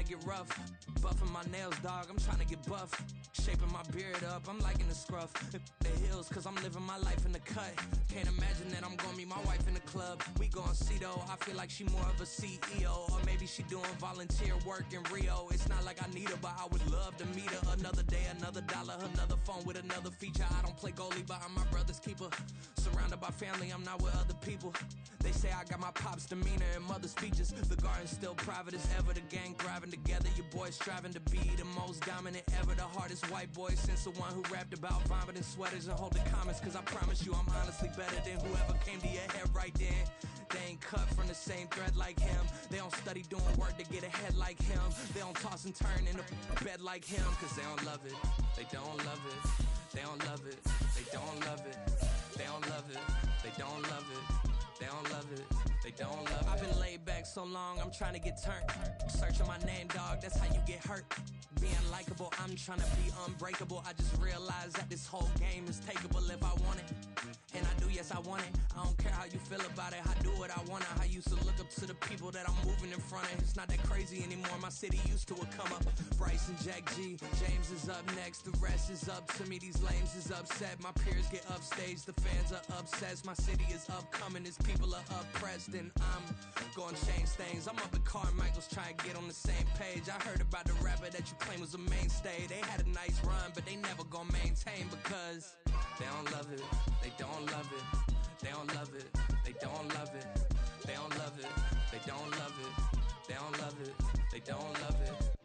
get rough. Buffing my nails, dog, I'm trying to get buff. Shaping my beard up, I'm liking the scruff. The hills, cause I'm living my life in the cut. Can't imagine that I'm gonna meet my wife in the club. We gon' see though, I feel like she more of a CEO. Or maybe she doing volunteer work in Rio. It's not like I need her, but I would love to meet her. Another day, another dollar, another phone with another feature. I don't play goalie, but I'm my brother's keeper. Surrounded by family, I'm not with other people. They say I got my pop's demeanor and mother's features. The garden's still private as ever, the gang thriving together. Your boys striving to be the most dominant ever. The hardest white boy since the one who rapped about vomiting sweaters and holding comments. Cause I promise you I'm honestly better than whoever came to your head right then. They ain't cut from the same thread like him. They don't study doing work to get ahead like him. They don't toss and turn in the bed like him. Cause they don't love it, they don't love it. They don't love it, they don't love it. They don't love it, they don't love it. They don't love it, they don't love it. I've been laid back so long, I'm trying to get turned. Searching my name, dog, that's how you get hurt. Being likable, I'm trying to be unbreakable. I just realized that this whole game is takeable if I want it. And I do, yes I want it. I don't care how you feel about it, I do what I want it. I used to look up to the people that I'm moving in front of. It's not that crazy anymore, my city used to a come up. Bryce and Jack G, James is up next. The rest is up to me, these lames is upset. My peers get upstaged, the fans are obsessed. My city is upcoming, its people are oppressed. And I'm gonna change things. I'm up at Carmichael's trying to get on the same page. I heard about the rapper that you claim was a mainstay. They had a nice run, but they never gonna maintain because they don't love it, they don't love it, they don't love it, they don't love it, they don't love it, they don't love it, they don't love it, they don't love it.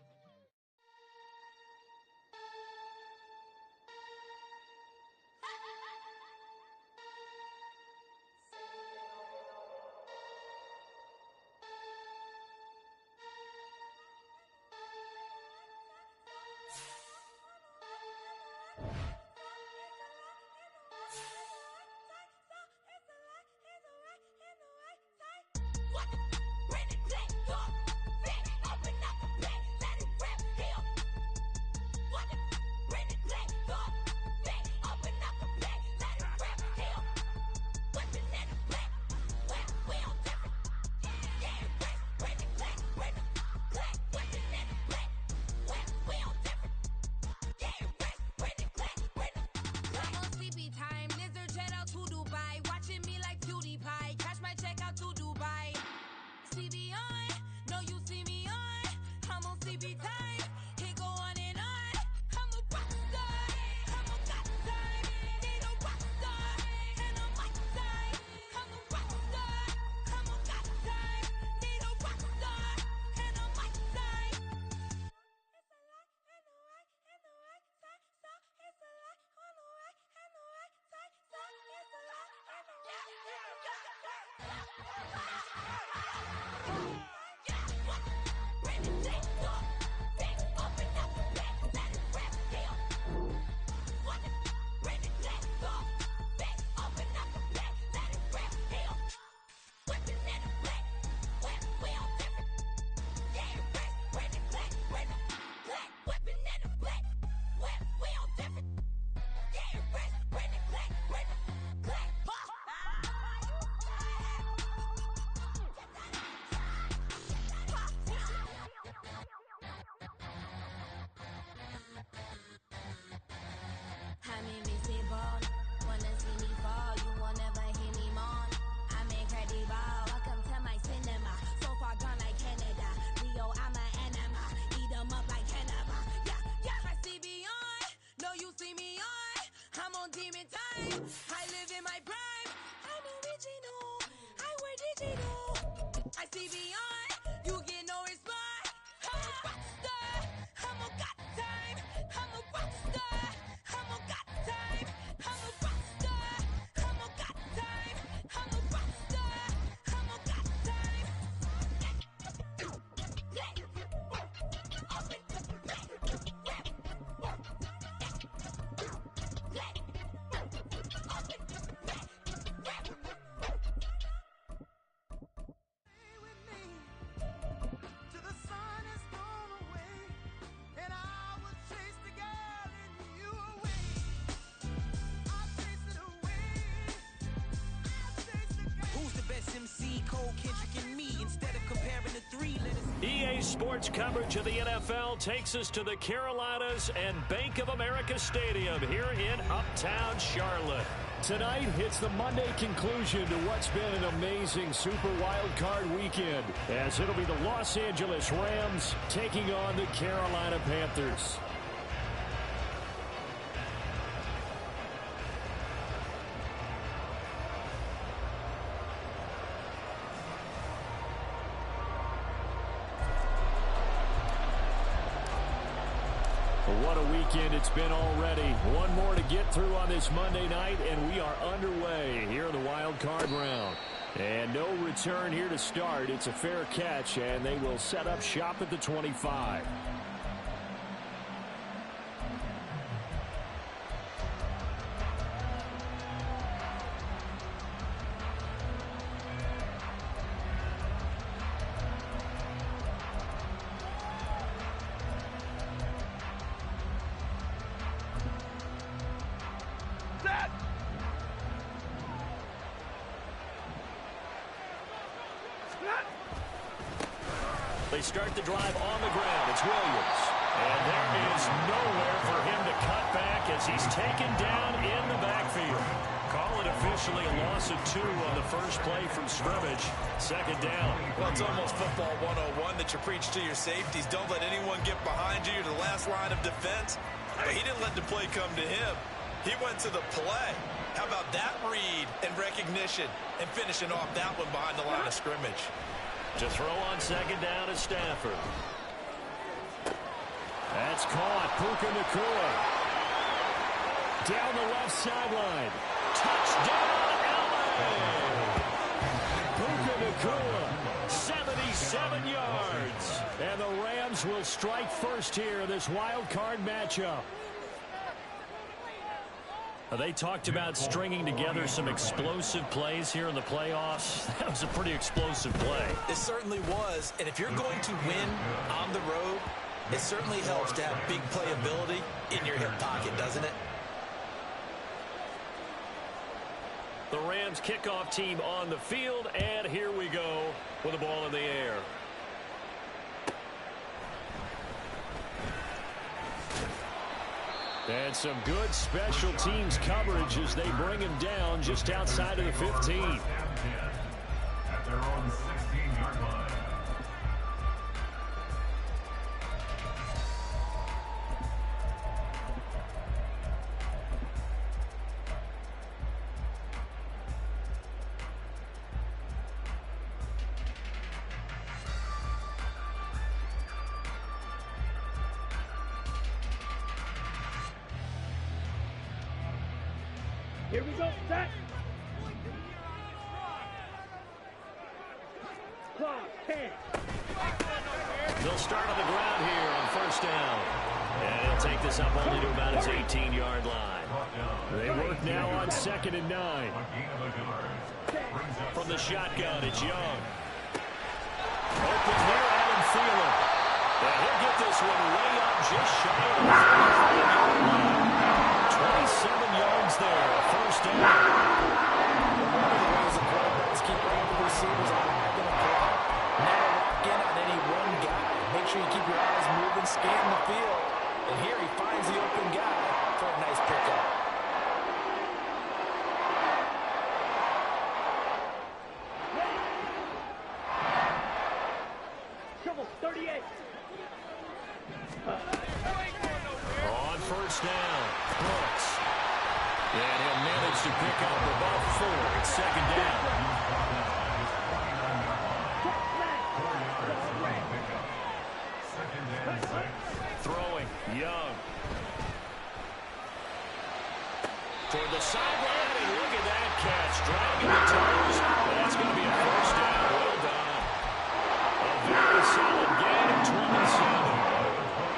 Today's sports coverage of the NFL takes us to the Carolinas and Bank of America Stadium here in Uptown Charlotte. Tonight, it's the Monday conclusion to what's been an amazing Super Wild Card weekend, as it'll be the Los Angeles Rams taking on the Carolina Panthers. What a weekend it's been already. One more to get through on this Monday night, and we are underway here in the wild card round. And no return here to start. It's a fair catch, and they will set up shop at the 25. They start the drive on the ground. It's Williams. And there is nowhere for him to cut back as he's taken down in the backfield. Call it officially a loss of 2 on the first play from scrimmage. Second down. Well, it's almost football 101 that you preach to your safeties. Don't let anyone get behind you to the last line of defense. But he didn't let the play come to him. He went to the play. How about that read and recognition and finishing off that one behind the line of scrimmage? To throw on second down is Stafford. That's caught. Puka Nacua. Down the left sideline. Touchdown, LA! Puka Nacua, 77 yards. And the Rams will strike first here in this wild card matchup. They talked about stringing together some explosive plays here in the playoffs. That was a pretty explosive play. It certainly was. And if you're going to win on the road, it certainly helps to have big playability in your hip pocket, doesn't it? The Rams kickoff team on the field, and here we go with the ball in the air. And some good special teams coverage as they bring him down just outside of the 15. At their own 16-yard line. Here we go, set. Clock, 10. They'll start on the ground here on first down. And he'll take this up only to about his 18-yard line. They work now on 2nd and 9. From the shotgun, it's Young. Open there, Adam Thielen. And he'll get this one way up just shy of the 35-yard line. 27 yards there, first down. One of the ways the quarterbacks keep the receivers alive in a play. Never lock in on any one guy. Make sure you keep your eyes moving, scanning the field. And here he finds the open guy for a nice pickup. Trouble, 38. On first down, Brooks. And he'll manage to pick up about 4. It's second down. Throwing, Young. Toward the sideline, and look at that catch. Dragging the toes. That's going to be a first down. Well done. A very solid gain of 27.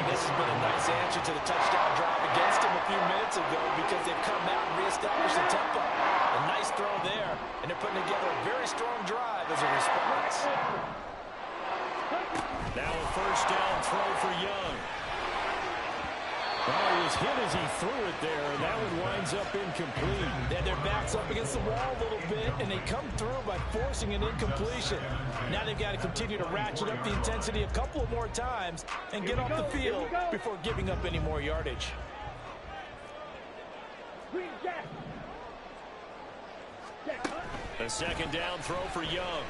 This has been a nice answer to the touchdown drive against him a few minutes ago because they've come out and reestablished the tempo. A nice throw there, and they're putting together a very strong drive as a response. Now a first down throw for Young. Oh, he was hit as he threw it there, and that one winds up incomplete. They had their backs up against the wall a little bit, and they come through by forcing an incompletion. Now they've got to continue to ratchet up the intensity a couple of more times and get off the field before giving up any more yardage. A second down throw for Young.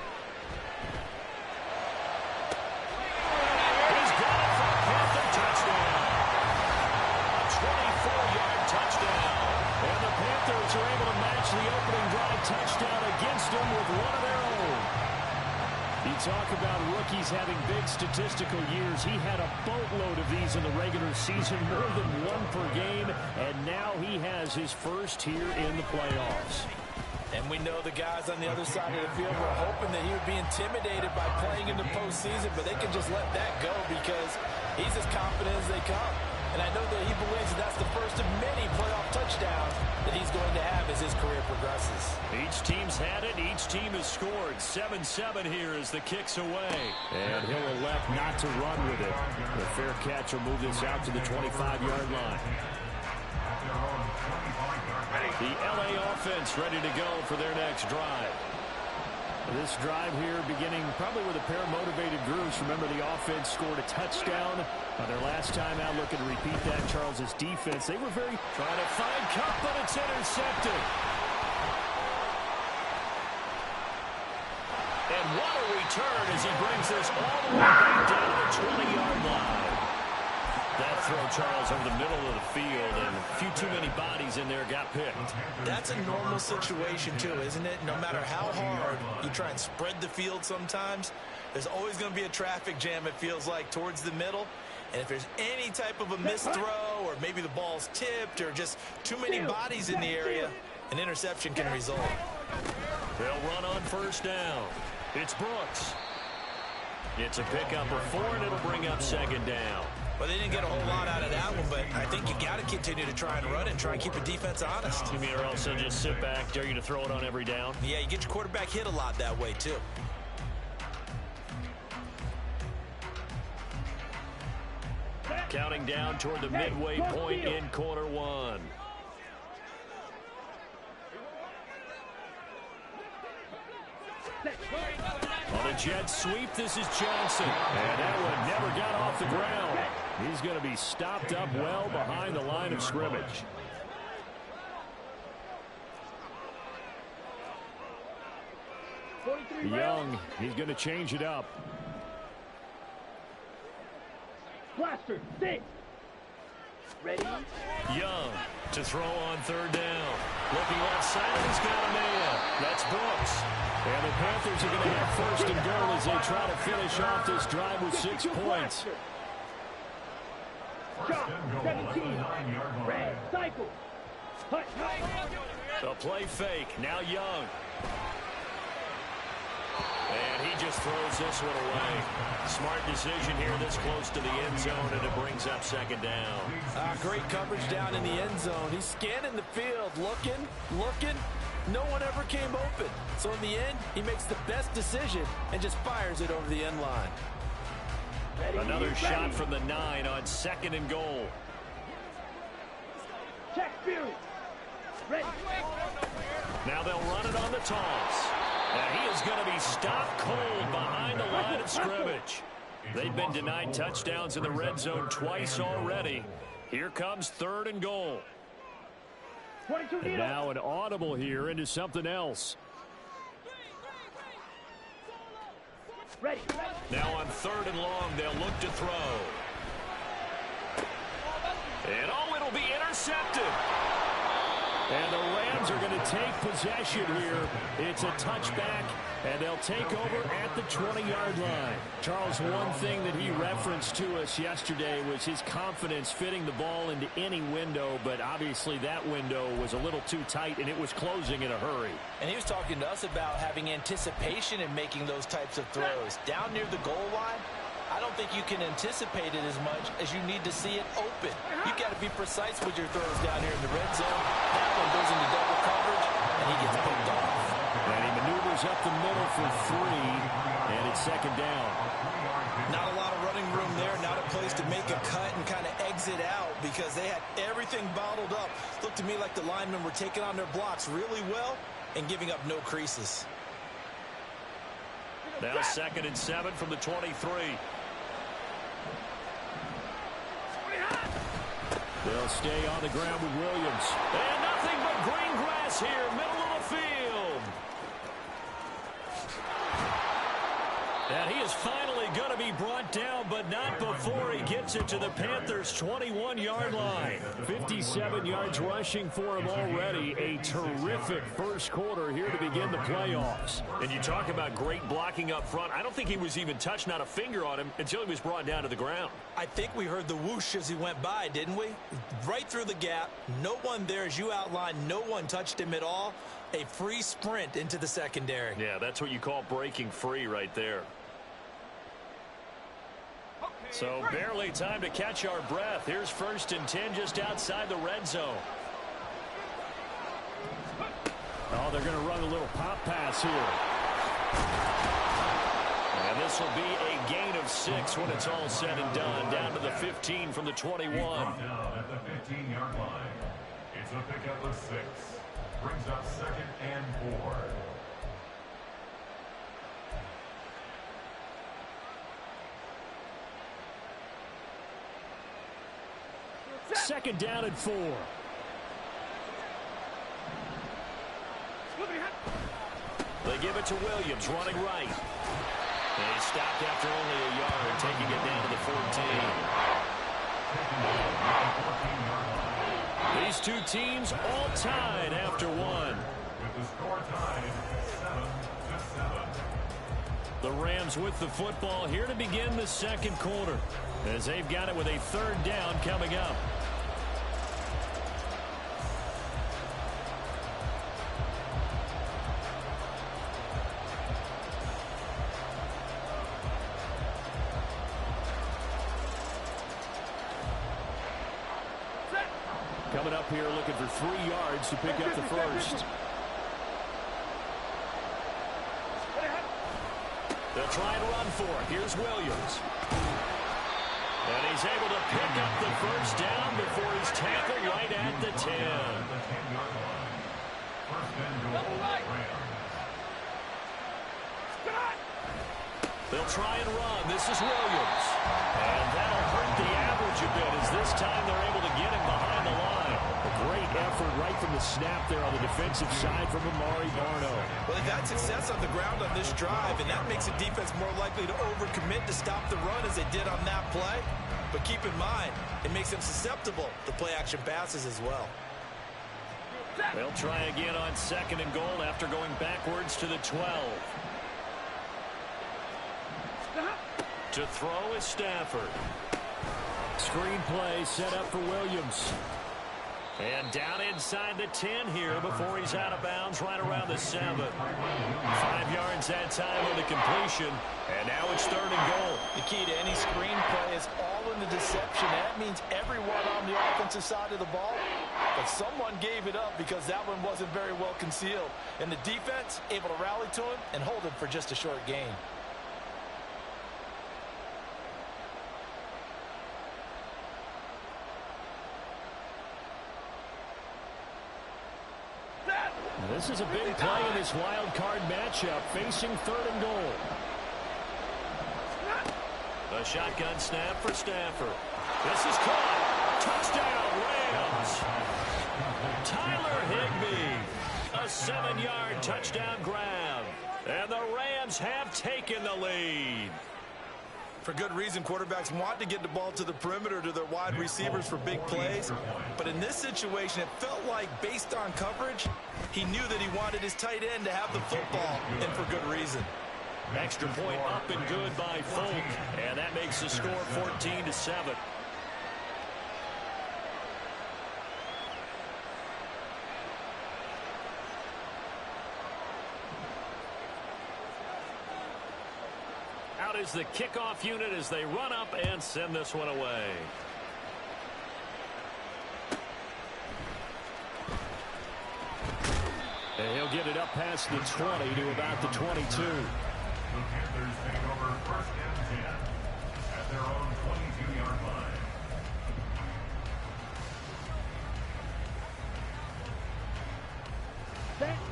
He's got it for a Panther touchdown. A 24-yard touchdown. And the Panthers are able to match the opening drive touchdown against them with one of their own. You talk about rookies having big statistical years. He had a boatload of these in the regular season, more than one per game, and now he has his first here in the playoffs. And we know the guys on the other side of the field were hoping that he would be intimidated by playing in the postseason, but they can just let that go because he's as confident as they come. And I know that he believes that that's the first of many playoff touchdowns that he's going to have as his career progresses. Each team's had it. Each team has scored. 7-7 here as the kick's away. And he'll elect not to run with it. The fair catch will move this out to the 25-yard line. The LA offense ready to go for their next drive. This drive here beginning probably with a pair of motivated groups. Remember, the offense scored a touchdown their last time out. Looking to repeat that. Charles's defense, they were very trying to find Cup, but it's intercepted. And what a return as he brings this all the way back down to the 20-yard line. That throw, Charles, over the middle of the field, and a few too many bodies in there got picked. That's a normal situation, too, isn't it? No matter how hard you try and spread the field sometimes, there's always going to be a traffic jam, it feels like, towards the middle. And if there's any type of a missed throw, or maybe the ball's tipped, or just too many bodies in the area, an interception can result. They'll run on first down. It's Brooks. It's a pickup of 4, and it'll bring up second down. Well, they didn't get a whole lot out of that one, but I think you got to continue to try and run and try and keep the defense honest. You mean, or else they'll just sit back, dare you to throw it on every down? Yeah, you get your quarterback hit a lot that way, too. Counting down toward the midway point in quarter one. On a jet sweep, this is Johnson. And that one never got off the ground. He's going to be stopped up well behind the line of scrimmage. Young, he's going to change it up. Blaster, 6. Ready? Young to throw on third down. Looking left side, he's got a man. That's Brooks. And the Panthers are going to have first and goal as they try to finish off this drive with 6 points. Shot, 17. Red, cycle. Hut. A play fake. Now Young. And he just throws this one away. Smart decision here this close to the end zone, and it brings up second down. Great coverage down in the end zone. He's scanning the field, looking. No one ever came open. So in the end, he makes the best decision and just fires it over the end line. Another shot from the 9 on second and goal. Check Fury. Ready. Now they'll run it on the toss. And he is going to be stopped cold behind the line of scrimmage. They've been denied touchdowns in the red zone twice already. Here comes third and goal. And now an audible here into something else. Ready. Now on third and long, they'll look to throw. And it'll be intercepted. And the Rams are going to take possession here. It's a touchback, and they'll take over at the 20-yard line. Charles, one thing that he referenced to us yesterday was his confidence fitting the ball into any window, but obviously that window was a little too tight, and it was closing in a hurry. And he was talking to us about having anticipation in making those types of throws. Down near the goal line, I don't think you can anticipate it as much as you need to see it open. You've got to be precise with your throws down here in the red zone. That one goes into double coverage, and he gets picked off. And he maneuvers up the middle for 3, and it's second down. Not a lot of running room there, not a place to make a cut and kind of exit out because they had everything bottled up. Looked to me like the linemen were taking on their blocks really well and giving up no creases. Now 2nd and 7 from the 23. They'll stay on the ground with Williams. And nothing but green grass here, middle of the field. And he is finally going to be brought down, but not before he gets it to the Panthers' 21-yard line. 57 yards rushing for him already. A terrific first quarter here to begin the playoffs. And you talk about great blocking up front. I don't think he was even touched, not a finger on him, until he was brought down to the ground. I think we heard the whoosh as he went by, didn't we? Right through the gap. No one there, as you outlined. No one touched him at all. A free sprint into the secondary. Yeah, that's what you call breaking free right there. So barely time to catch our breath. Here's 1st and 10 just outside the red zone. Oh, they're going to run a little pop pass here. And this will be a gain of 6 when it's all said and done. Down to the 15 from the 21. Down at the 15-yard line. It's a pickup of 6. Brings up 2nd and 4. Second down and 4. They give it to Williams, running right. And he stopped after only a yard, taking it down to the 14. These two teams all tied after one. With the score tied 7-7. The Rams with the football here to begin the second quarter, as they've got it with a 3rd down coming up. Coming up here looking for 3 yards to pick up the first. They'll try and run for it. Here's Williams. And he's able to pick up the first down before he's tackled right at the 10. They'll try and run. This is Williams. And that'll hurt the average a bit as this time they're able to get him behind the line. A great effort right from the snap there on the defensive side from Amari Barno. Well, they've had success on the ground on this drive, and that makes a defense more likely to overcommit to stop the run as they did on that play. But keep in mind, it makes them susceptible to play-action passes as well. They'll try again on 2nd and goal after going backwards to the 12. To throw is Stafford. Screen play set up for Williams. And down inside the 10 here before he's out of bounds right around the 7. 5 yards that time on the completion. And now it's 3rd and goal. The key to any screen play is all in the deception. That means everyone on the offensive side of the ball. But someone gave it up because that one wasn't very well concealed. And the defense able to rally to him and hold him for just a short gain. This is a big play in this wild card matchup, facing 3rd and goal. A shotgun snap for Stafford. This is caught. Touchdown, Rams. Tyler Higbee. A 7-yard touchdown grab. And the Rams have taken the lead. For good reason, quarterbacks want to get the ball to the perimeter to their wide receivers for big plays. But in this situation, it felt like, based on coverage, he knew that he wanted his tight end to have the football, and for good reason. Extra point up and good by Folk. And that makes the score 14-7. Out is the kickoff unit as they run up and send this one away. And he'll get it up past the 20 to about the 22. The Panthers take over 1st and 10 at their own 22-yard line.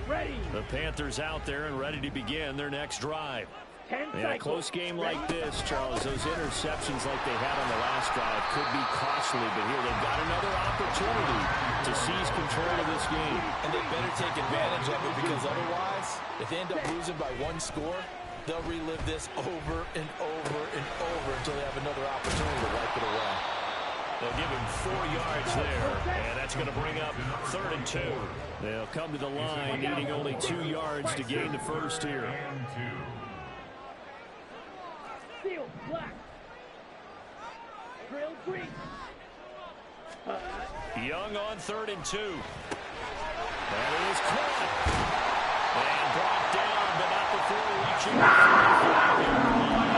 Ready. The Panthers out there and ready to begin their next drive. In a close game like this, Charles, those interceptions like they had on the last drive could be costly, but here they've got another opportunity to seize control of this game. And they better take advantage of it, because otherwise, if they end up losing by one score, they'll relive this over and over and over until they have another opportunity to wipe it away. They'll give him 4 yards there, and that's going to bring up 3rd and 2. They'll come to the line needing only 2 yards to gain the first here. Field black. Drill green. Young on 3rd and 2. That is caught. And brought down, but not before reaching the 35-yard line.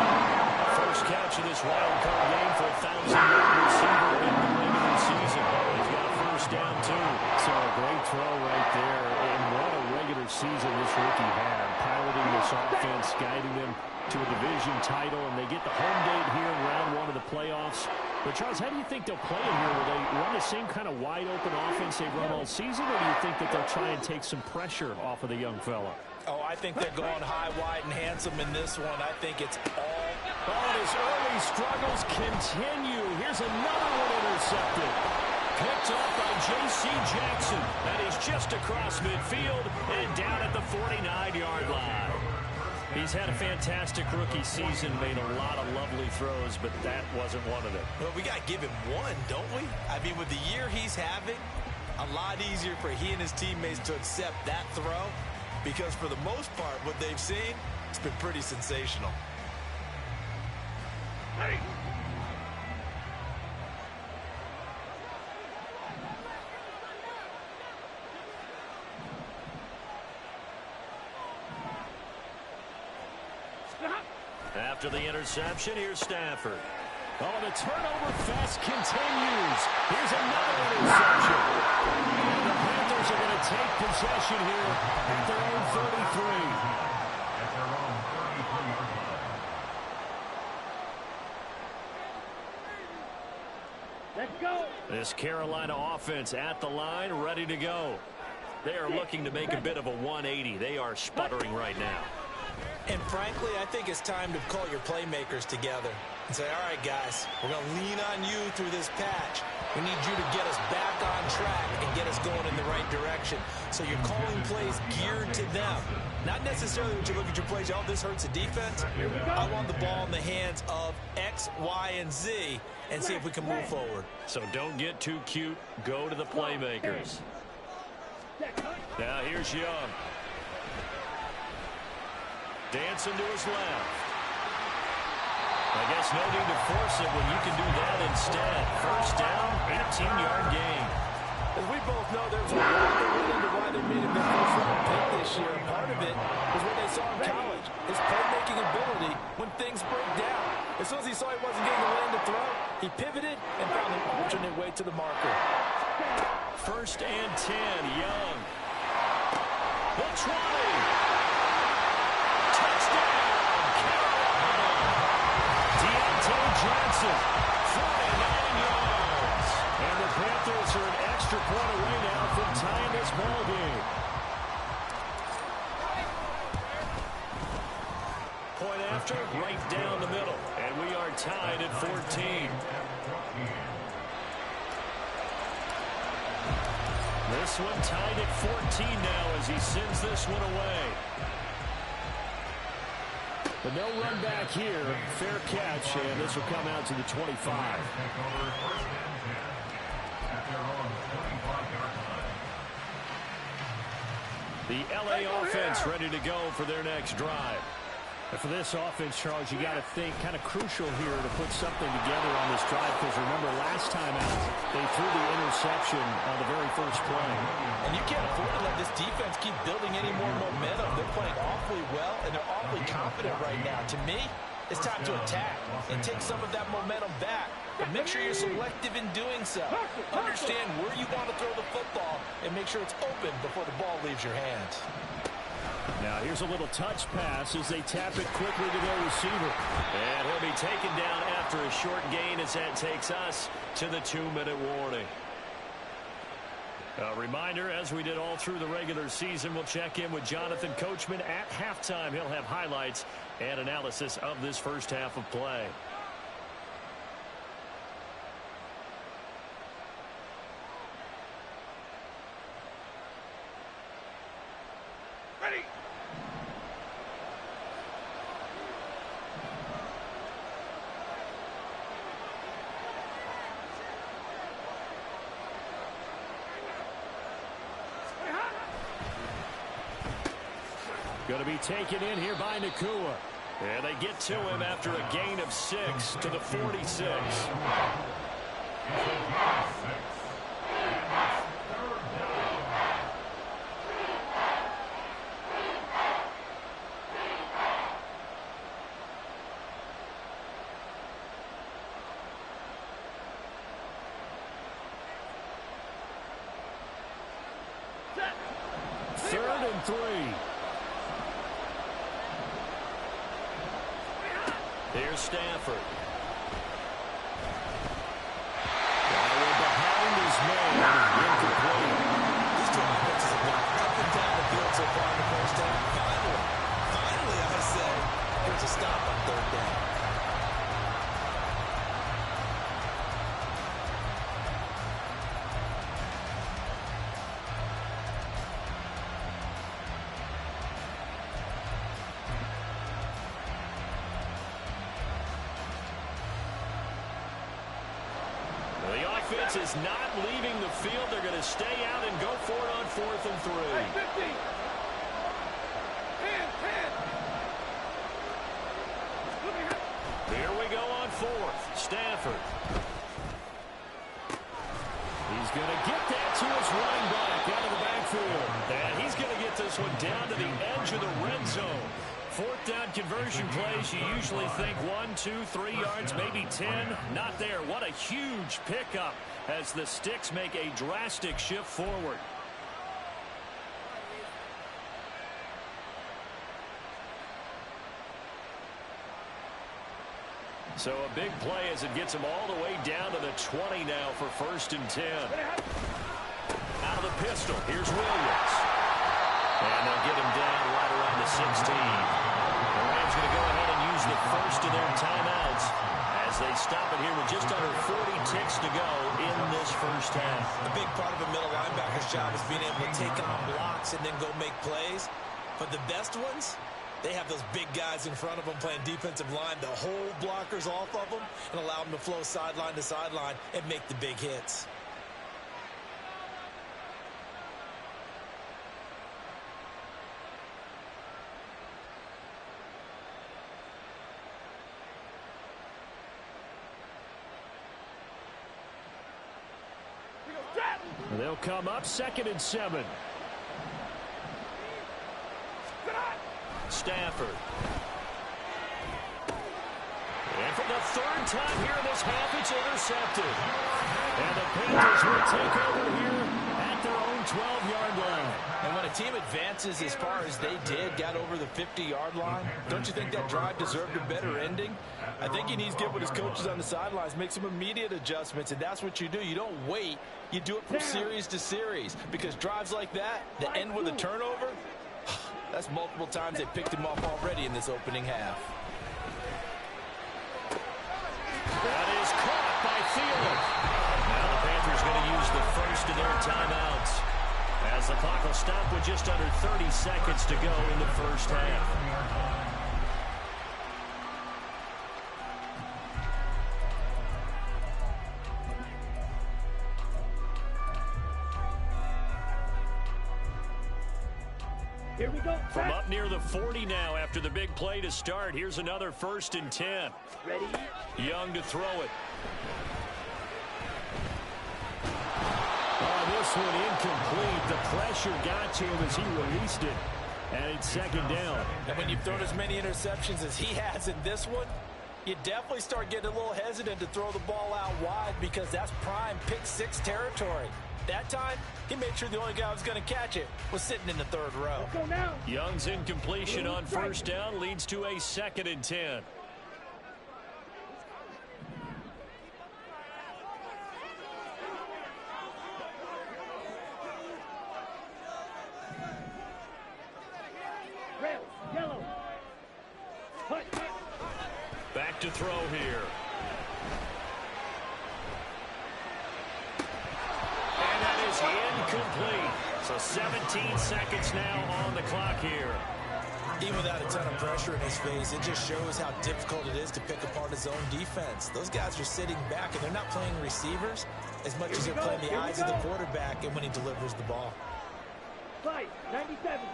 First catch of this wild card game for a 1,000-yard receiver in the regular season. He's got a first down, too. So a great throw right there. And what a regular season this rookie had, piloting this offense, guiding them to a division title, and they get the home date here in round 1 of the playoffs. But, Charles, how do you think they'll play in here? Will they run the same kind of wide-open offense they've run all season, or do you think that they'll try and take some pressure off of the young fella? Oh, I think they're going high, wide, and handsome in this one. I think it's all... Oh, his early struggles continue. Here's another one intercepted. Picked up by J.C. Jackson. And he's just across midfield and down at the 49-yard line. He's had a fantastic rookie season, made a lot of lovely throws, but that wasn't one of them. Well, we got to give him one, don't we? I mean, with the year he's having, a lot easier for he and his teammates to accept that throw, because for the most part, what they've seen, it's been pretty sensational. Hey. After the interception, here's Stafford. Oh, the turnover fest continues. Here's another interception. And the Panthers are going to take possession here at their own 33. At their own 33-yard line. Let's go. This Carolina offense at the line, ready to go. They are looking to make a bit of a 180. They are sputtering right now. And frankly, I think it's time to call your playmakers together and say, all right, guys, we're going to lean on you through this patch. We need you to get us back on track and get us going in the right direction. So you're calling plays geared to them. Not necessarily when you look at your plays, oh, this hurts the defense. I want the ball in the hands of X, Y, and Z and see if we can move forward. So don't get too cute. Go to the playmakers. Now here's Young. Dancing to his left. I guess no need to force it when you can do that instead. First down, 18-yard gain. As we both know, there's a lot that went into why they made him their first-round pick this year. And part of it was what they saw in college, his playmaking ability when things break down. As soon as he saw he wasn't getting the lane to throw, he pivoted and found an alternate way to the marker. First and 10, Young. The try. Johnson, 49 yards. And the Panthers are an extra point away now from tying this ball game. Point after, right down the middle. And we are tied at 14. This one tied at 14 now as he sends this one away. But no run back here. Fair catch, and this will come out to the 25. The LA offense ready to go for their next drive. And for this offense, Charles, you got to think kind of crucial here to put something together on this drive, because remember last time out they threw the interception on the very first play. And you can't afford to let this defense keep building any more momentum. They're playing awfully well, and they're awfully confident right now. To me, it's time to attack and take some of that momentum back. But make sure you're selective in doing so. Understand where you want to throw the football and make sure it's open before the ball leaves your hands. Now here's a little touch pass as they tap it quickly to their receiver. And he'll be taken down after a short gain as that takes us to the 2-minute warning. A reminder, as we did all through the regular season, we'll check in with Jonathan Coachman at halftime. He'll have highlights and analysis of this first half of play. Ready. Going to be taken in here by Nakua. And they get to him after a gain of 6 to the 46. Third and 3. Here's Stafford. Behind his man. Incomplete. These two offenses have gone up and down the field so far in the first half. Finally, I say, here's a stop on third down. Offense is not leaving the field. They're going to stay out and go for it on 4th and 3. Here we go on 4th. Stafford. He's going to get that to his running back out of the backfield. And he's going to get this one down to the edge of the red zone. 4th down conversion plays, you usually think 1, 2, 3 yards, maybe 10. Not there. What a huge pickup as the Sticks make a drastic shift forward. So a big play as it gets him all the way down to the 20 now for 1st and 10. Out of the pistol, here's Williams. And they'll get him down right around the 16. The Rams going to go ahead and use the first of their timeouts as they stop it here with just under 40 ticks to go in this first half. A big part of a middle linebacker's job is being able to take on blocks and then go make plays. But the best ones, they have those big guys in front of them playing defensive line to hold blockers off of them and allow them to flow sideline to sideline and make the big hits. They'll come up 2nd and 7. Stafford. And for the 3rd time here in this half, it's intercepted. And the Panthers will take over here at their own 12-yard line. And when a team advances as far as they did, got over the 50-yard line, don't you think that drive deserved a better ending? I think he needs to get with his coaches on the sidelines, make some immediate adjustments, and that's what you do. You don't wait. You do it from series to series, because drives like that end with a turnover, that's multiple times they picked him off already in this opening half. That is caught by Thielen. Now the Panthers going to use the first of their timeouts as the clock will stop with just under 30 seconds to go in the first half. Here we go. From up near the 40 now after the big play to start. Here's another 1st and 10. Ready? Young to throw it. Oh, this one incomplete. The pressure got to him as he released it. And it's 2nd down. And when you've thrown as many interceptions as he has in this one, you definitely start getting a little hesitant to throw the ball out wide, because that's prime pick-6 territory. That time, he made sure the only guy who was going to catch it was sitting in the 3rd row. Let's go now. Young's incompletion on 1st down leads to a 2nd and 10. throw here. And that is incomplete. So 17 seconds now on the clock here. Even without a ton of pressure in his face, it just shows how difficult it is to pick apart his own defense. Those guys are sitting back, and they're not playing receivers as much as they're playing the eyes of the quarterback and when he delivers the ball. Slide, 97.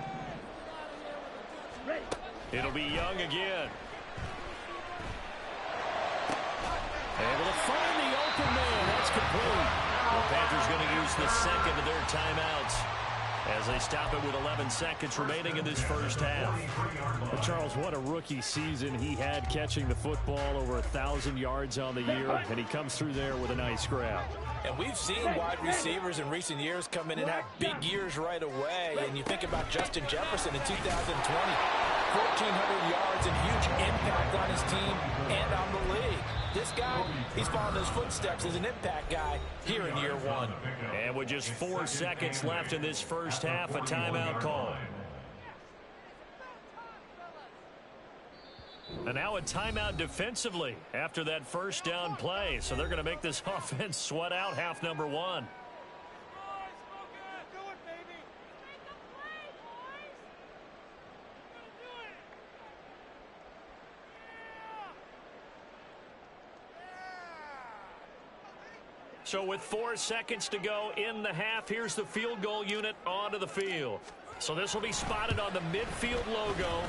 Ready. It'll be Young again. Able to find the open man. That's complete. The Panthers going to use the second of their timeouts as they stop it with 11 seconds remaining in this first half. Well, Charles, what a rookie season he had, catching the football over 1,000 yards on the year, and he comes through there with a nice grab. And we've seen wide receivers in recent years come in and have big years right away. And you think about Justin Jefferson in 2020, 1,400 yards and huge impact on his team and on the league. This guy, he's following his footsteps as an impact guy here in year one. And with just 4 seconds left in this first half, a timeout call. And now a timeout defensively after that first down play. So they're going to make this offense sweat out half number one. So with 4 seconds to go in the half, here's the field goal unit onto the field. So this will be spotted on the midfield logo.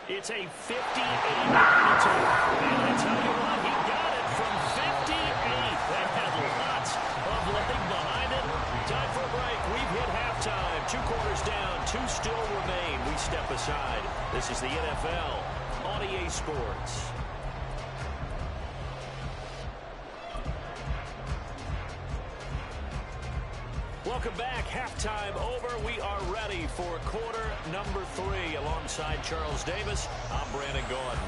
It's a 58 magnitude. And I tell you what, he got it from 58. That had lots of leg behind it. Time for a break. We've hit halftime. 2 quarters down, 2 still remain. We step aside. This is the NFL on EA Sports. Welcome back. Halftime over. We are ready for quarter number 3 alongside Charles Davis. I'm Brandon Gordon.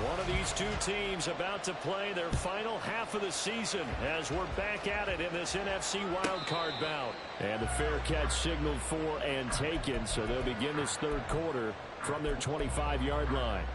One of these two teams about to play their final half of the season as we're back at it in this NFC wildcard bout. And the fair catch signaled for and taken, so they'll begin this third quarter from their 25-yard line.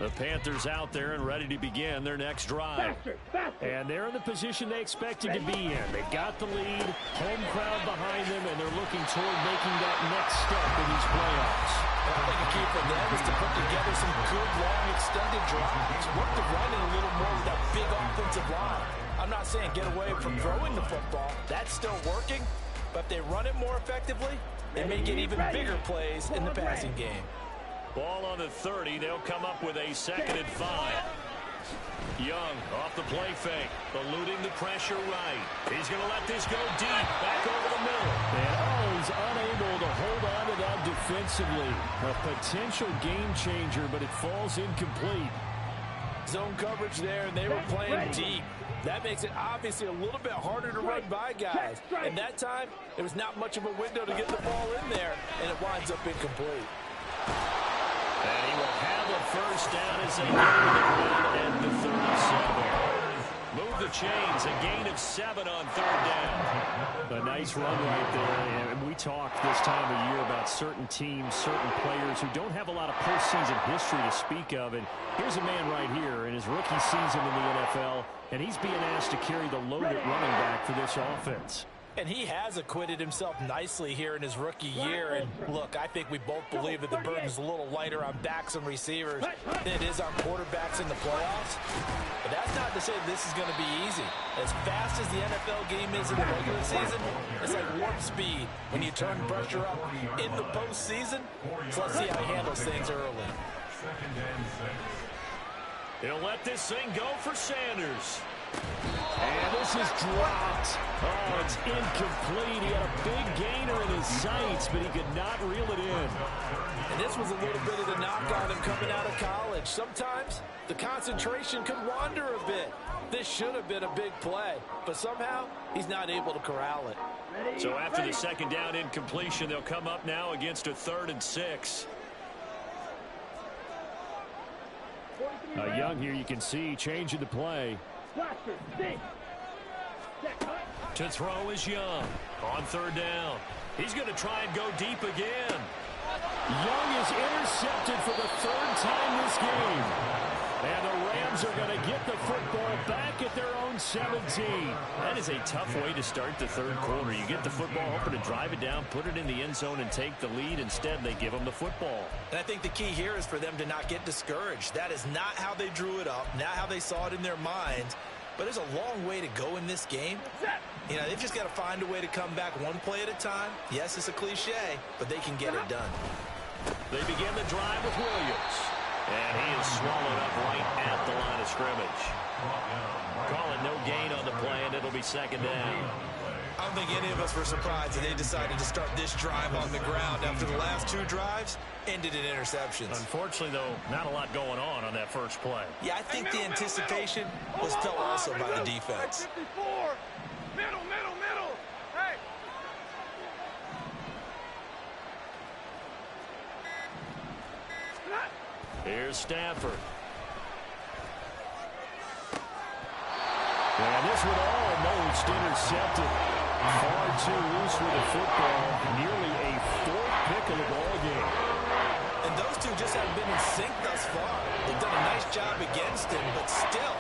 The Panthers out there and ready to begin their next drive. And they're in the position they expected to be in. They've got the lead, home crowd behind them, and they're looking toward making that next step in these playoffs. I think the key for them is to put together some good, long, extended drives. Work the running a little more with that big offensive line. I'm not saying get away from throwing the football. That's still working. But if they run it more effectively, they may get even bigger plays in the passing game. Ball on the 30. They'll come up with a 2nd and 5. Young off the play fake, eluding the pressure right. He's going to let this go deep, back over the middle. And he's unable to hold on to that defensively. A potential game changer, but it falls incomplete. Zone coverage there, and they were playing deep. That makes it obviously a little bit harder to run by guys. And that time, there was not much of a window to get the ball in there, and it winds up incomplete. And he will have a first down as they get to the ground at the 37. Move the chains, a gain of 7 on 3rd down. A nice run right there. And we talk this time of year about certain teams, certain players who don't have a lot of postseason history to speak of. And here's a man right here in his rookie season in the NFL, and he's being asked to carry the load at running back for this offense. And he has acquitted himself nicely here in his rookie year. And look, I think we both believe that the burden's a little lighter on backs and receivers than it is on quarterbacks in the playoffs. But that's not to say this is going to be easy. As fast as the NFL game is in the regular season, it's like warp speed when you turn pressure up in the postseason. So let's see how he handles things early. He'll let this thing go for Sanders. And this is dropped. Oh, it's incomplete. He had a big gainer in his sights, but he could not reel it in. And this was a little bit of the knock on him coming out of college. Sometimes the concentration could wander a bit. This should have been a big play, but somehow he's not able to corral it. So after the second down incompletion, they'll come up now against a 3rd and 6. Young here, you can see changing the play. To throw is Young on 3rd down. He's going to try and go deep again. Young is intercepted for the 3rd time this game. And the Rams are going to get the football back at their own 17. That is a tough way to start the 3rd quarter. You get the football, hoping to drive it down, put it in the end zone, and take the lead. Instead, they give them the football. And I think the key here is for them to not get discouraged. That is not how they drew it up, not how they saw it in their minds. But there's a long way to go in this game. You know, they've just got to find a way to come back one play at a time. Yes, it's a cliche, but they can get it done. They begin the drive with Williams. And he is swallowed up right at the line of scrimmage. Call it no gain on the play, and it'll be 2nd down. I don't think any of us were surprised that they decided to start this drive on the ground after the last 2 drives ended in interceptions. Unfortunately, though, not a lot going on that first play. Yeah, I think the anticipation was felt also by the defense. Middle. Hey. Here's Stafford. And this one almost intercepted. Far too loose with the football. Nearly a 4th pick of the ball game. And those two just haven't been in sync thus far. They've done a nice job against him, but still,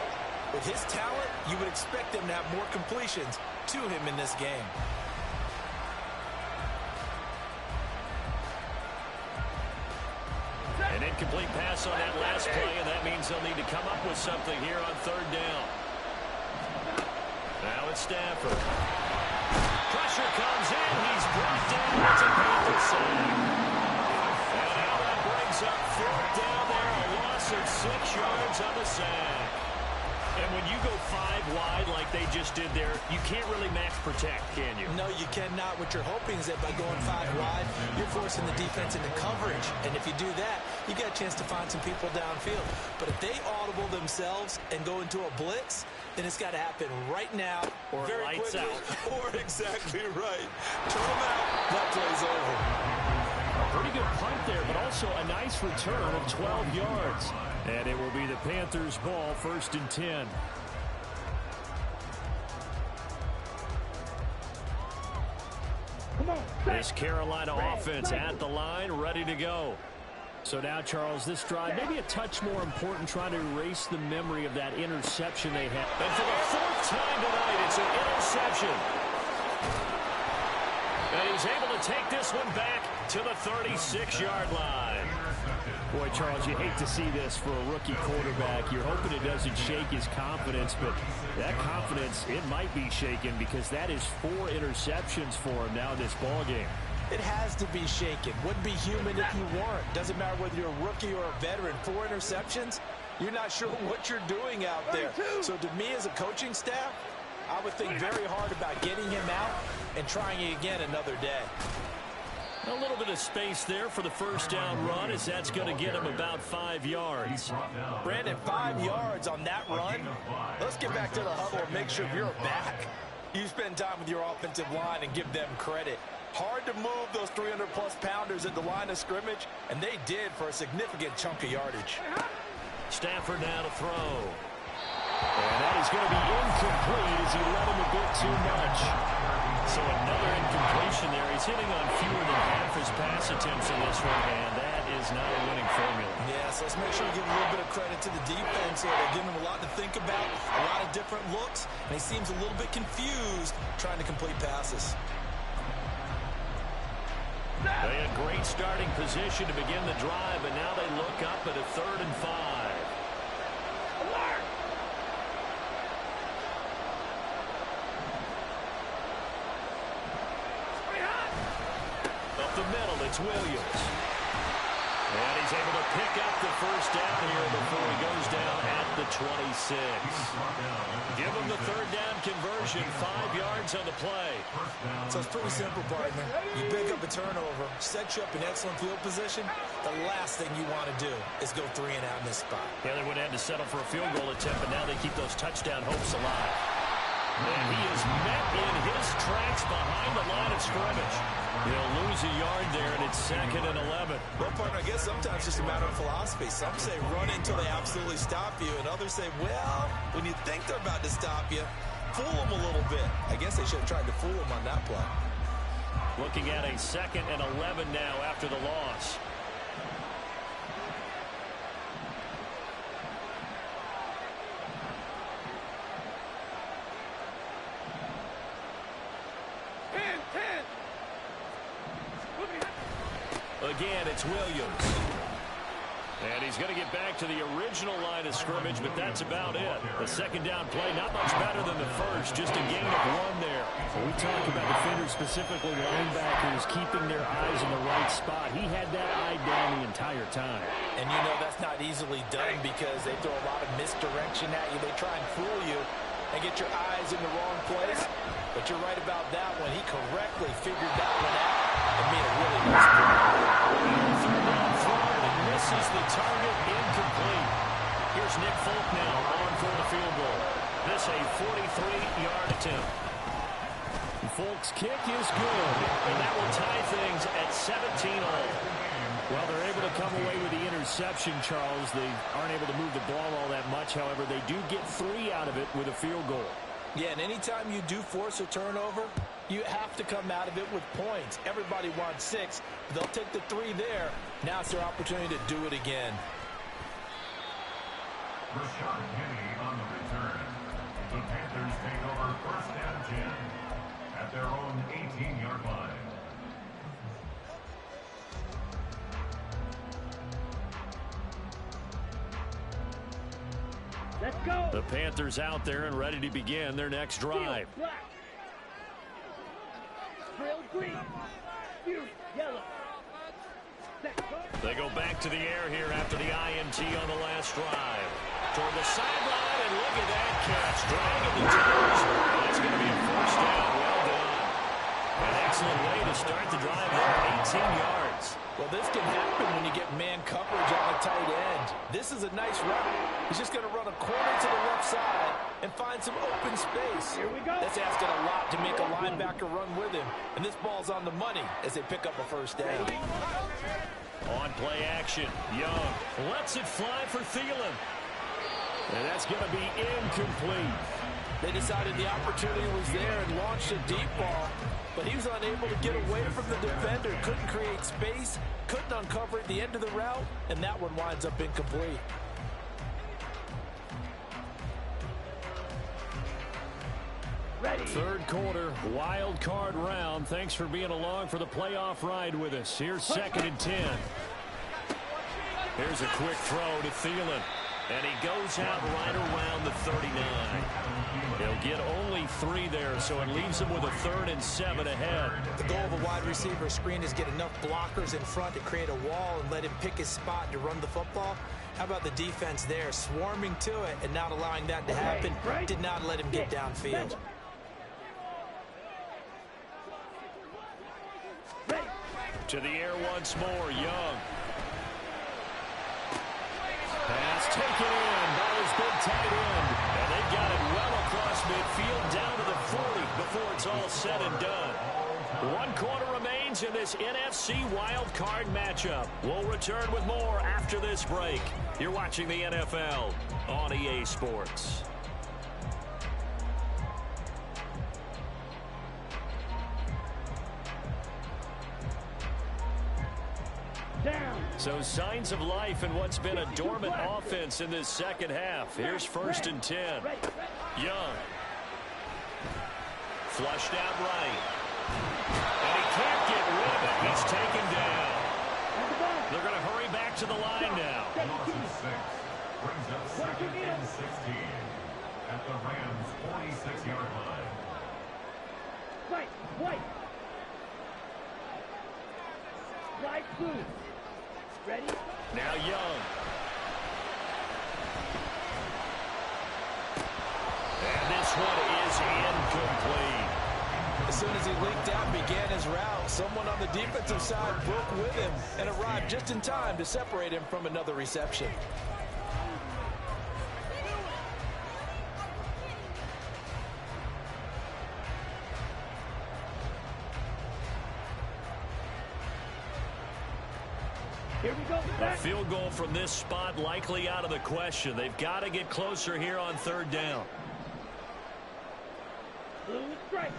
with his talent, you would expect them to have more completions to him in this game. An incomplete pass on that last play, and that means they'll need to come up with something here on 3rd down. Now it's Stafford. Pressure comes in. He's brought down. It's a Panther sack. And now that brings up 4th down there. A loss of 6 yards on the sack. And when you go 5 wide like they just did there, you can't really max protect, can you? No, you cannot. What you're hoping is that by going 5 wide, you're forcing the defense into coverage. And if you do that, you got a chance to find some people downfield. But if they audible themselves and go into a blitz, then it's got to happen right now, or very lights quickly, out. or exactly right. Turn them out. That play's over. A pretty good punt there, but also a nice return of 12 yards. And it will be the Panthers' ball, 1st and 10. This Carolina offense at the line, ready to go. So now, Charles, this drive maybe a touch more important, trying to erase the memory of that interception they had. And for the 4th time tonight, it's an interception. And he's able to take this one back to the 36-yard line. Boy, Charles, you hate to see this for a rookie quarterback. You're hoping it doesn't shake his confidence, but that confidence, it might be shaken because that is 4 interceptions for him now in this ballgame. It has to be shaken. Wouldn't be human if you weren't. Doesn't matter whether you're a rookie or a veteran. 4 interceptions, you're not sure what you're doing out there. So to me as a coaching staff, I would think very hard about getting him out and trying it again another day. A little bit of space there for the 1st down run, as that's going to get him about 5 yards. Brandon, 5 yards on that run. Let's get back to the huddle and make sure you're back. You spend time with your offensive line and give them credit. Hard to move those 300-plus pounders at the line of scrimmage, and they did for a significant chunk of yardage. Stafford now to throw. And that is going to be incomplete as he let him a bit too much. So another incompletion there. He's hitting on fewer than half his pass attempts in this one, and that is is not a winning formula. Yeah, so let's make sure we give a little bit of credit to the defense here. They're giving him a lot to think about, a lot of different looks, and he seems a little bit confused trying to complete passes. They had great starting position to begin the drive, but now they look up at a 3rd and 5. Alert! Up the middle, it's Williams. And he's able to pick up the first down here before he goes down at the 26. Give him the 3rd down conversion, 5 yards on the play. So it's pretty simple, partner. You pick up a turnover, set you up in excellent field position. The last thing you want to do is go 3 and out in this spot. Yeah, they would have had to settle for a field goal attempt, but now they keep those touchdown hopes alive. And he is met in his tracks behind the line of scrimmage. He'll lose a yard there, and it's 2nd and 11. Well, partner, I guess sometimes it's just a matter of philosophy. Some say run until they absolutely stop you, and others say, well, when you think they're about to stop you, fool them a little bit. I guess they should have tried to fool them on that play. Looking at a 2nd and 11 now after the loss. Again, it's Williams. And he's going to get back to the original line of scrimmage, but that's about it. The 2nd down play, not much better than the first, just a gain of 1 there. When we talk about defenders, specifically linebackers, keeping their eyes in the right spot. He had that eye down the entire time. And you know that's not easily done because they throw a lot of misdirection at you. They try and fool you and get your eyes in the wrong place. But you're right about that one. He correctly figured that one out and made a really nice play. 3rd down throw, and it misses the target, incomplete. Here's Nick Folk now on for the field goal. This a 43-yard attempt. Folk's kick is good, and that will tie things at 17 all. Well, they're able to come away with the interception, Charles. They aren't able to move the ball all that much. However, they do get 3 out of it with a field goal. Yeah, and anytime you do force a turnover, you have to come out of it with points. Everybody wants 6. They'll take the 3 there. Now it's their opportunity to do it again. Rashad Penny on the return. The Panthers take over 1st and 10 at their own 18-yard line. Let's go. The Panthers out there and ready to begin their next drive. Black. Drill green. Fury yellow. They go back to the air here after the INT on the last drive. Toward the sideline, and look at that catch. Dragging the toes. That's going to be a 1st down. Well done. An excellent way to start the drive there. 18 yards. Well, this can happen when you get man coverage on a tight end. This is a nice run. He's just going to run a corner to the left side and find some open space. Here we go. That's asking a lot to make a linebacker run with him. And this ball's on the money as they pick up a 1st down. On play action, Young lets it fly for Thielen. And that's going to be incomplete. They decided the opportunity was there and launched a deep ball, but he was unable to get away from the defender, couldn't create space, couldn't uncover at the end of the route, and that one winds up incomplete. Ready. 3rd quarter, wild card round. Thanks for being along for the playoff ride with us. Here's 2nd and 10. Here's a quick throw to Thielen. And he goes out right around the 39. He'll get only 3 there, so it leaves him with a 3rd and 7 ahead. The goal of a wide receiver screen is get enough blockers in front to create a wall and let him pick his spot to run the football. How about the defense there, swarming to it and not allowing that to happen? Did not let him get downfield. To the air once more, Young. Pass taken in by his big tight end. And they've got it well across midfield down to the 40 before it's all said and done. 1 quarter remains in this NFC wild card matchup. We'll return with more after this break. You're watching the NFL on EA Sports. Down. So signs of life in what's been a dormant offense in this second half. Here's 1st and 10. Young. Flushed out right. And he can't get rid of it. He's taken down. They're going to hurry back to the line now. Loss of 6 brings up 2nd and 16 at the Rams' 46-yard line. Right, white. Right, blue. Ready? Now Young. And this one is incomplete. As soon as he leaked out and began his route, someone on the defensive side broke with him and arrived just in time to separate him from another reception. Here we go. A field goal from this spot likely out of the question. They've got to get closer here on 3rd down. Blue is strike.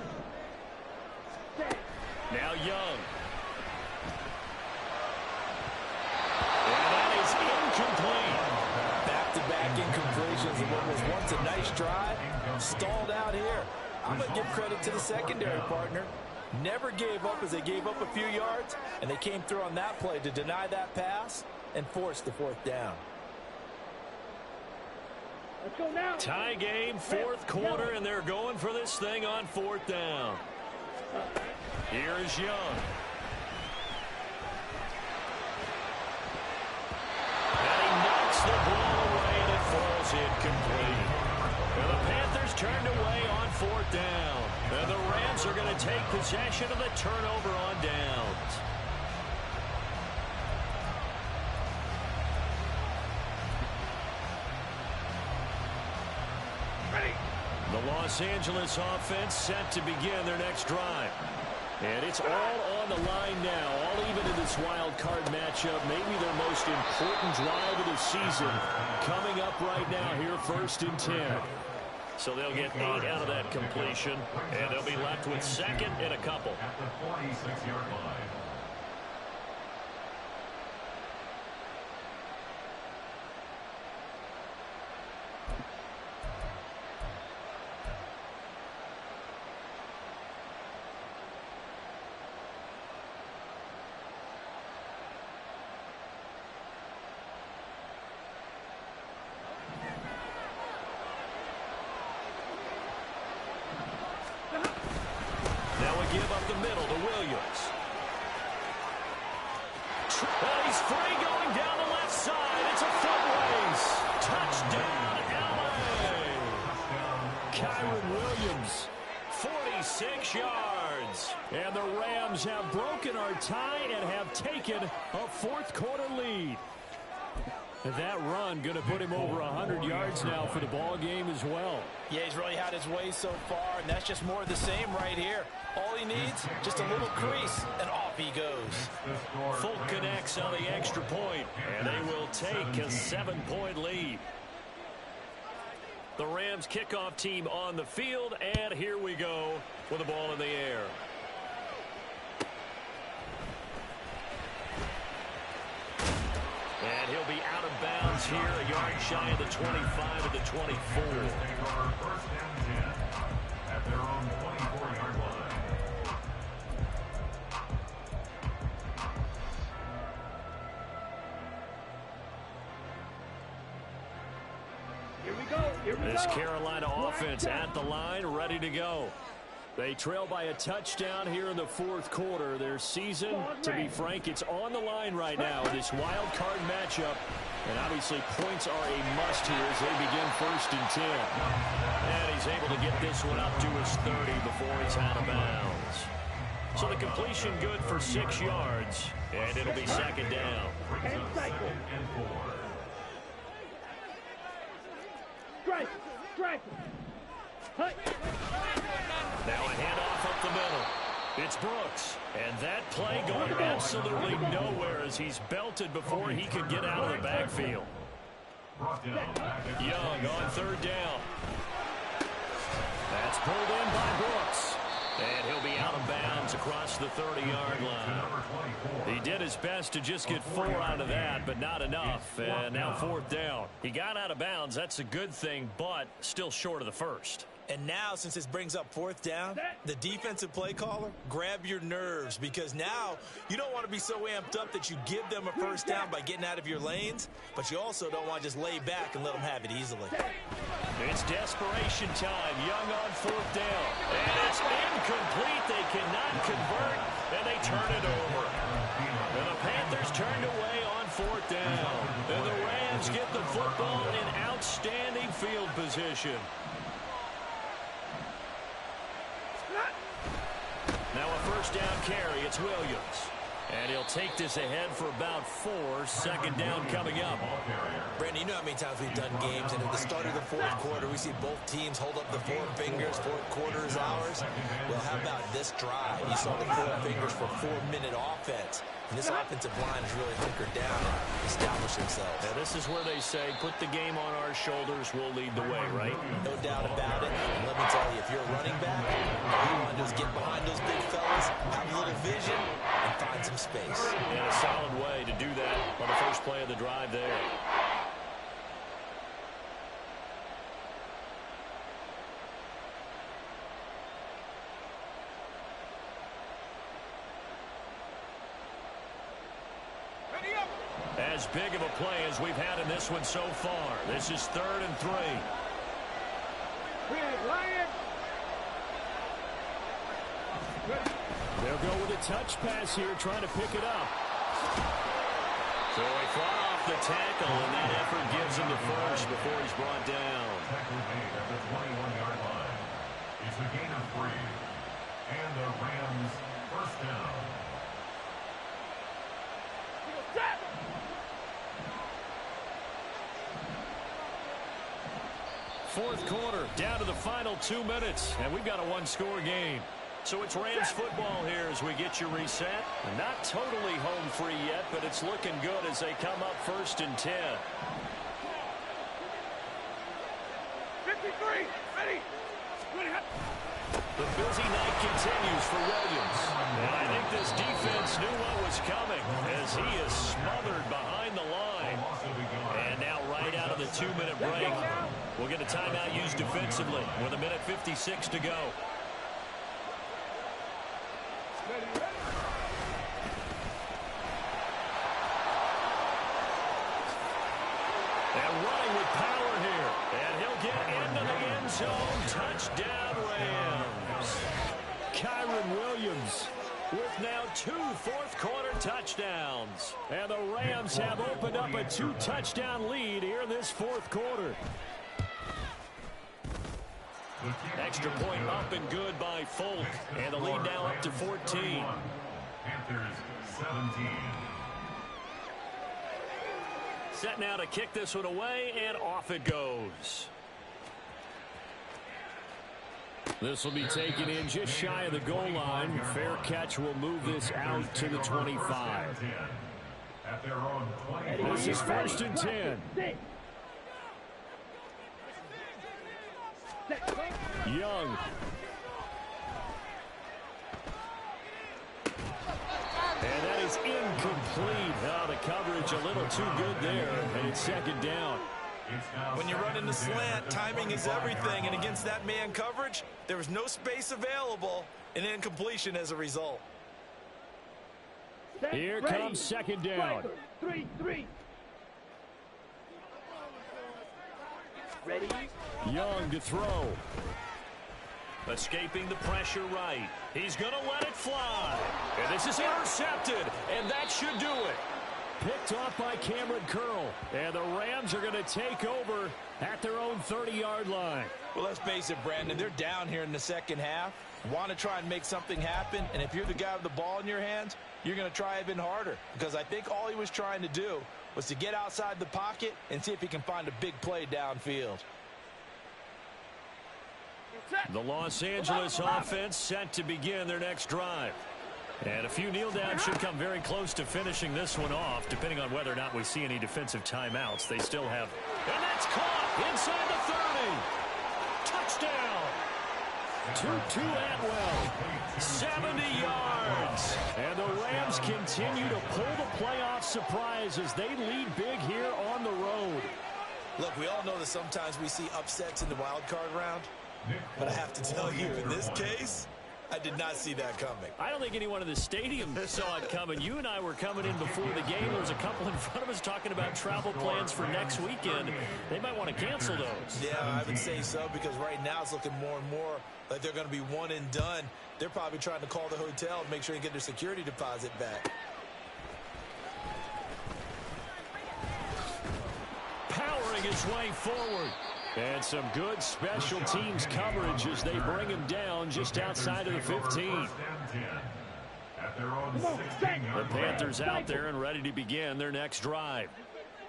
Now Young. And that is incomplete. Back-to-back incompletions of what was once a nice drive. Stalled out here. I'm going to give credit to the secondary partner. Never gave up as they gave up a few yards, and they came through on that play to deny that pass and force the 4th down. Let's go now. Tie game, 4th quarter, and they're going for this thing on 4th down. Here is Young. And he knocks the ball away, and it falls incomplete. And the Panthers turned away on 4th down. And the Rams are going to take possession of the turnover on downs. The Los Angeles offense set to begin their next drive. And it's all on the line now, all even in this wild card matchup. Maybe their most important drive of the season coming up right now here, 1st and 10. So they'll get 8 out of that completion, and they'll be left with 2nd and a couple. At the 46-yard line. Give up the middle to Williams. And he's free going down the left side. It's a foot race. Touchdown, LA. Kyron Williams, 46 yards. And the Rams have broken our tie and have taken a 4th quarter lead. And that run going to put him over 100 yards now for the ball game as well. Yeah, he's really had his way so far, and that's just more of the same right here. All he needs, just a little crease, and off he goes. Folk connects on the extra point, and they will take a 7-point lead. The Rams kickoff team on the field, and here we go with the ball in the air. And he'll be out of bounds here, a yard shy of the 25 at the 24. Take over 1st and 10 at their own 24-yard line. Here we go. Here we go. This Carolina offense at the line, ready to go. They trail by a touchdown here in the 4th quarter. Their season, to be frank, it's on the line right now. This wild card matchup, and obviously points are a must here as they begin 1st and 10. And he's able to get this one up to his 30 before he's out of bounds. So the completion good for 6 yards, and it'll be 2nd down. And cycle. Strike. Strike. Hut. Now a handoff up the middle. It's Brooks. And that play going absolutely nowhere as he's belted before he can get out of the backfield. Young on 3rd down. That's pulled in by Brooks. And he'll be out of bounds yards across the 30-yard line. He did his best to just get 4 out of that, but not enough. And now 4th down. He got out of bounds. That's a good thing, but still short of the first. And now, since this brings up 4th down, the defensive play caller, grab your nerves, because now you don't want to be so amped up that you give them a first down by getting out of your lanes, but you also don't want to just lay back and let them have it easily. It's desperation time. Young on 4th down. And it's incomplete. They cannot convert, and they turn it over. And the Panthers turned away on 4th down. And the Rams get the football in outstanding field position. Now a first down carry. It's Williams. And he'll take this ahead for about 4. 2nd down coming up. Brandon, you know how many times we've done games, and at the start of the 4th quarter, we see both teams hold up the 4 fingers. 4th quarter is ours. Well, how about this drive? You saw the 4 fingers for 4-minute offense. And this offensive line is really hunkered down and established themselves. Now, this is where they say, put the game on our shoulders, we'll lead the way, right? No doubt about it. And let me tell you, if you're a running back, all you want to do is get behind those big fellas, have a little vision, and find some space. And a solid way to do that on the first play of the drive there. As big of a play as we've had in this one so far. This is 3rd and 3. They'll go with a touch pass here, trying to pick it up. So he fought off the tackle, and that effort gives him the first before he's brought down. Tackle made at the 21-yard line. It's a gain of 3. And the Rams first down. Fourth quarter, down to the final 2 minutes, and we've got a 1-score game. So it's Rams football here as we get you reset. Not totally home free yet, but it's looking good as they come up 1st and 10. 53, ready. The busy night continues for Williams. And I think this defense knew what was coming as he is smothered behind the line. And now right out of the 2-minute break, we'll get a timeout used defensively with 1:56 to go. And running with power here. And he'll get into the end zone. Touchdown, Rams. Kyron Williams with now 2 fourth-quarter touchdowns. And the Rams have opened up a 2-touchdown lead here in this 4th quarter. Extra point up and good by Folk. And the lead now up to 14. Panthers 17. Set now to kick this one away, and off it goes. This will be taken in just shy of the goal line. Fair catch will move this out to the 25. At their own 25. This is 1st and 10. Young. And that is incomplete. Oh, the coverage a little too good there, and it's 2nd down. When you run in the slant, timing is everything, and against that man coverage, there was no space available, and incompletion as a result. Here comes 2nd down. 3-3. Ready? Young to throw. Escaping the pressure right. He's going to let it fly. And this is intercepted, and that should do it. Picked off by Cameron Curl. And the Rams are going to take over at their own 30-yard line. Well, let's face it, Brandon. They're down here in the second half. Want to try and make something happen. And if you're the guy with the ball in your hands, you're going to try even harder. Because I think all he was trying to do was to get outside the pocket and see if he can find a big play downfield. The Los Angeles offense set to begin their next drive. And a few kneel downs should come very close to finishing this one off, depending on whether or not we see any defensive timeouts. They still have. And that's caught inside the 30. Touchdown. To Atwell. 70 yards. And the Rams continue to pull the playoff surprise as they lead big here on the road. Look, we all know that sometimes we see upsets in the wild card round. But I have to tell you, in this case, I did not see that coming. I don't think anyone in the stadium saw it coming. You and I were coming in before the game. There was a couple in front of us talking about travel plans for next weekend. They might want to cancel those. Yeah, I would say so, because right now it's looking more and more like they're going to be one and done. They're probably trying to call the hotel and make sure they get their security deposit back. Powering his way forward. And some good special teams coverage as they bring him down just outside of the 15. The Panthers out there and ready to begin their next drive.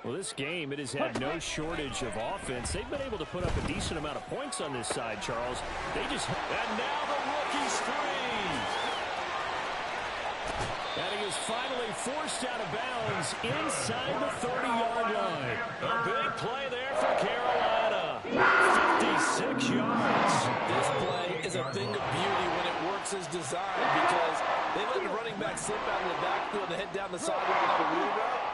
Well, this game, it has had no shortage of offense. They've been able to put up a decent amount of points on this side, Charles. And now the rookie's free. And he is finally forced out of bounds inside the 30-yard line. A big play there for Carolina. 56 yards. This play is a thing of beauty when it works as designed, because they let the running back slip out of the backfield and head down the sideline on a wheel route.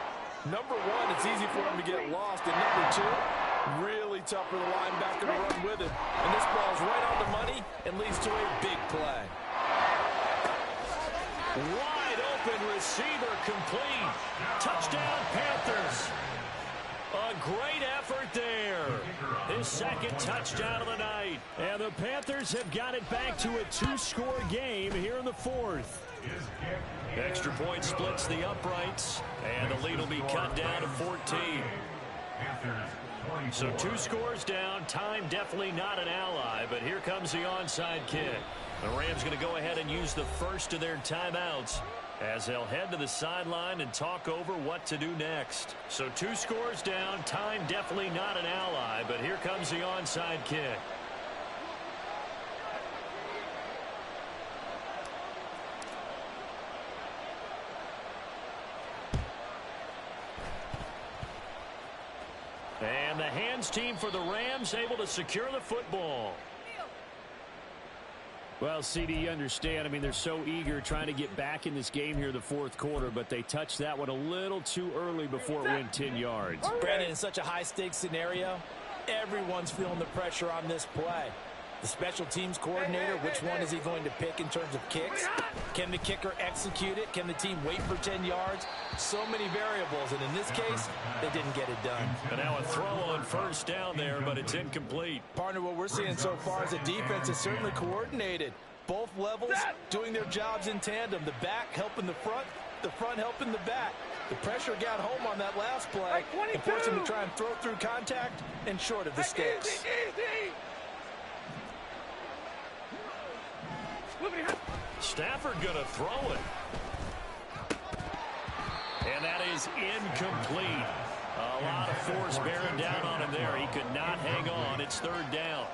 Number one, it's easy for him to get lost. And number two, really tough for the linebacker to run with him. And this ball's right on the money and leads to a big play. Wide open receiver complete. Touchdown Panthers. A great effort there. His second touchdown of the night. And the Panthers have got it back to a 2-score game here in the fourth. Extra point splits the uprights. And the lead will be cut down to 14. So 2 scores down. Time definitely not an ally. But here comes the onside kick. The Rams going to go ahead and use the first of their timeouts as they'll head to the sideline and talk over what to do next. So 2 scores down. Time definitely not an ally, but here comes the onside kick. And the hands team for the Rams able to secure the football. Well, CD, you understand. I mean, they're so eager trying to get back in this game here in the fourth quarter, but they touched that one a little too early before it went 10 yards. Brandon, in such a high-stakes scenario, everyone's feeling the pressure on this play. The special teams coordinator, which one is he going to pick in terms of kicks? Can the kicker execute it? Can the team wait for 10 yards? So many variables, and in this case, they didn't get it done. And now a throw on first down there, but it's incomplete. Partner, what we're seeing so far is a defense is certainly coordinated. Both levels doing their jobs in tandem. The back helping the front helping the back. The pressure got home on that last play and forced him to try and throw through contact and short of the sticks. Stafford going to throw it. And that is incomplete. A lot of force bearing down on him there. He could not hang on. It's third down.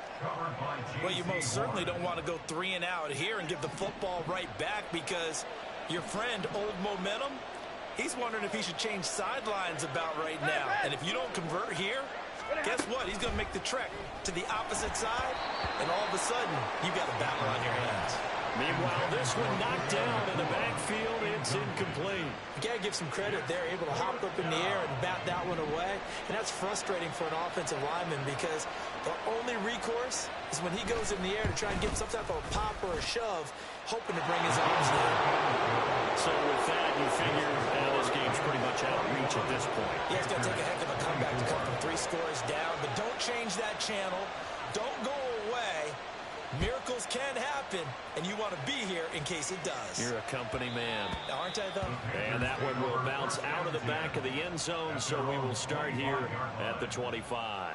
Well, you most certainly don't want to go 3 and out here and give the football right back, because your friend, Old Momentum, he's wondering if he should change sidelines about right now. And if you don't convert here, guess what? He's going to make the trek to the opposite side, and all of a sudden, you got a battle on your hands. Meanwhile, this one knocked down in the backfield. It's incomplete. You got to give some credit there, able to hop up in the air and bat that one away. And that's frustrating for an offensive lineman, because the only recourse is when he goes in the air to try and get some type of a pop or a shove, hoping to bring his arms down. So with that, you figure this game's pretty much out of reach at this point. Yeah, it's going to take a heck of a comeback to come from 3 scores down, but don't change that channel. Don't go away. Miracles can happen, and you want to be here in case it does. You're a company man. Aren't I, though? And that one will bounce out of the back of the end zone, so we will start here at the 25.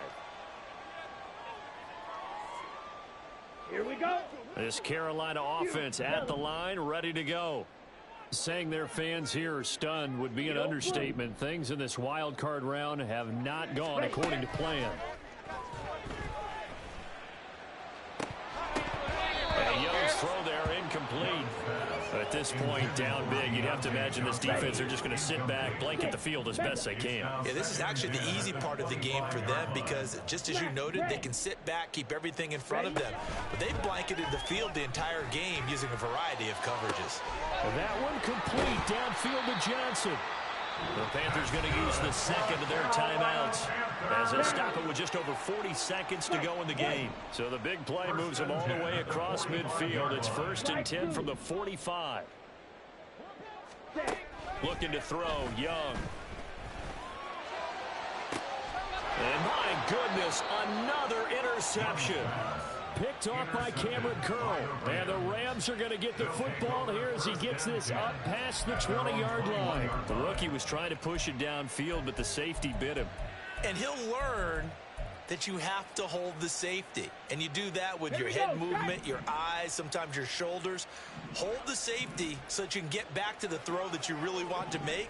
Here we go. This Carolina offense at the line, ready to go. Saying their fans here are stunned would be an understatement. Things in this wild card round have not gone according to plan. And Young's throw there incomplete. At this point, down big, you'd have to imagine this defense are just going to sit back, blanket the field as best they can. Yeah, this is actually the easy part of the game for them because, just as you noted, they can sit back, keep everything in front of them. But they've blanketed the field the entire game using a variety of coverages. And that one complete downfield to Johnson. The Panthers going to use the second of their timeouts as they stop it with just over 40 seconds to go in the game. So the big play moves them all the way across midfield. It's 1st and 10 from the 45. Looking to throw, Young. And my goodness, another interception. Picked off by Cameron Curl. And the Rams are going to get the football here as he gets this up past the 20-yard line. The rookie was trying to push it downfield, but the safety bit him. And he'll learn that you have to hold the safety. And you do that with your head movement, your eyes, sometimes your shoulders. Hold the safety so that you can get back to the throw that you really want to make.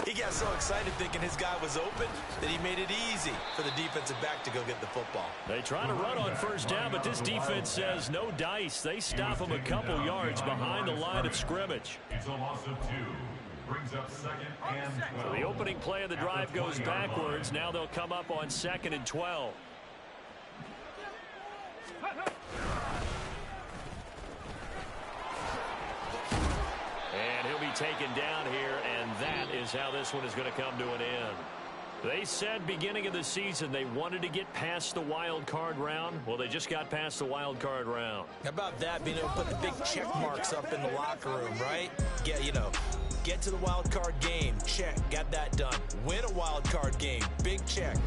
He got so excited thinking his guy was open that he made it easy for the defensive back to go get the football. They try to run on first down, but this defense says no dice. They stop him a couple yards behind the line of scrimmage. It's a loss of 2. Brings up 2nd and 12. So the opening play of the drive goes backwards. Now they'll come up on 2nd and 12. And he'll be taken down here, and that is how this one is going to come to an end. They said beginning of the season they wanted to get past the wild card round. Well, they just got past the wild card round. How about that, being able to put the big check marks up in the locker room, right? Get to the wild card game, check, got that done. Win a wild card game, big check.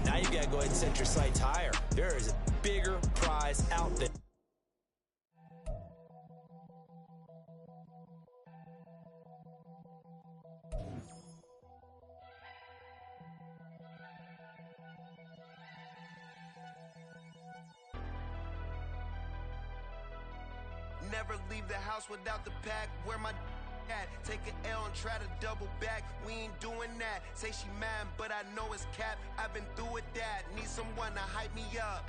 Now you got to go ahead and set your sights higher. There is a bigger prize out there. Never leave the house without the pack. Where my at? Take an L and try to double back. We ain't doing that. Say she mad, but I know it's cap. I've been through with that. Need someone to hype me up.